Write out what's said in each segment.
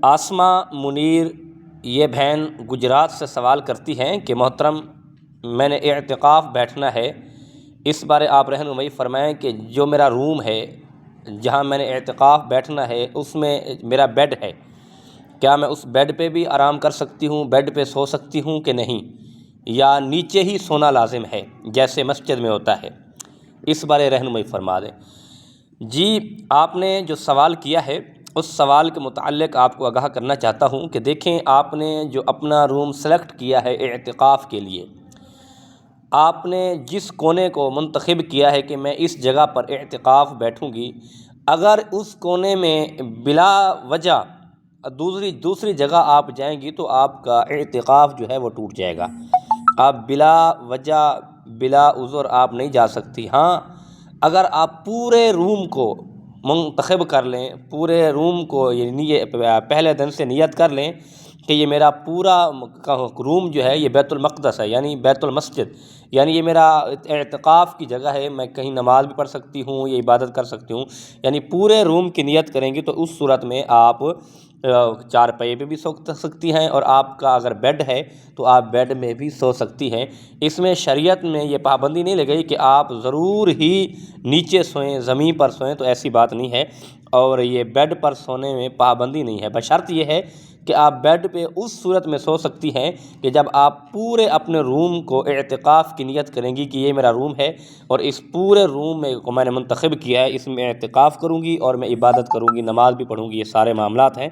آسمہ منیر یہ بہن گجرات سے سوال کرتی ہیں کہ محترم میں نے اعتکاف بیٹھنا ہے، اس بارے آپ رہنمائی فرمائیں کہ جو میرا روم ہے جہاں میں نے اعتکاف بیٹھنا ہے اس میں میرا بیڈ ہے، کیا میں اس بیڈ پہ بھی آرام کر سکتی ہوں، بیڈ پہ سو سکتی ہوں کہ نہیں، یا نیچے ہی سونا لازم ہے جیسے مسجد میں ہوتا ہے، اس بارے رہنمائی فرما دیں۔ جی، آپ نے جو سوال کیا ہے اس سوال کے متعلق آپ کو آگاہ کرنا چاہتا ہوں کہ دیکھیں، آپ نے جو اپنا روم سلیکٹ کیا ہے اعتکاف کے لیے، آپ نے جس کونے کو منتخب کیا ہے کہ میں اس جگہ پر اعتکاف بیٹھوں گی، اگر اس کونے میں بلا وجہ دوسری جگہ آپ جائیں گی تو آپ کا اعتکاف جو ہے وہ ٹوٹ جائے گا۔ آپ بلا وجہ بلا عذر آپ نہیں جا سکتی۔ ہاں، اگر آپ پورے روم کو منتخب کر لیں، پورے روم کو یہ پہلے دن سے نیت کر لیں کہ یہ میرا پورا روم جو ہے یہ بیت المقدس ہے، یعنی بیت المسجد، یعنی یہ میرا اعتکاف کی جگہ ہے، میں کہیں نماز بھی پڑھ سکتی ہوں، یہ عبادت کر سکتی ہوں، یعنی پورے روم کی نیت کریں گی تو اس صورت میں آپ چارپائی پہ بھی سو سکتی ہیں، اور آپ کا اگر بیڈ ہے تو آپ بیڈ میں بھی سو سکتی ہیں۔ اس میں شریعت میں یہ پابندی نہیں لگئی کہ آپ ضرور ہی نیچے سوئیں، زمین پر سوئیں، تو ایسی بات نہیں ہے، اور یہ بیڈ پر سونے میں پابندی نہیں ہے، بشرط یہ ہے کہ آپ بیڈ پہ اس صورت میں سو سکتی ہیں کہ جب آپ پورے اپنے روم کو اعتکاف کی نیت کریں گی کہ یہ میرا روم ہے اور اس پورے روم میں نے منتخب کیا ہے، اس میں اعتکاف کروں گی اور میں عبادت کروں گی، نماز بھی پڑھوں گی، یہ سارے معاملات ہیں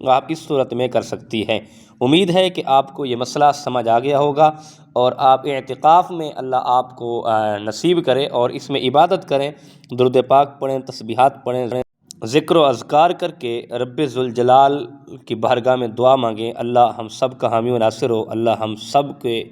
آپ اس صورت میں کر سکتی ہیں۔ امید ہے کہ آپ کو یہ مسئلہ سمجھ آ گیا ہوگا، اور آپ اعتکاف میں اللہ آپ کو نصیب کرے اور اس میں عبادت کریں، درود پاک پڑھیں، تسبیحات پڑھیں، ذکر و اذکار کر کے رب ذوالجلال کی بارگاہ میں دعا مانگیں۔ اللہ ہم سب کا حامی و ناصر ہو، اللہ ہم سب کے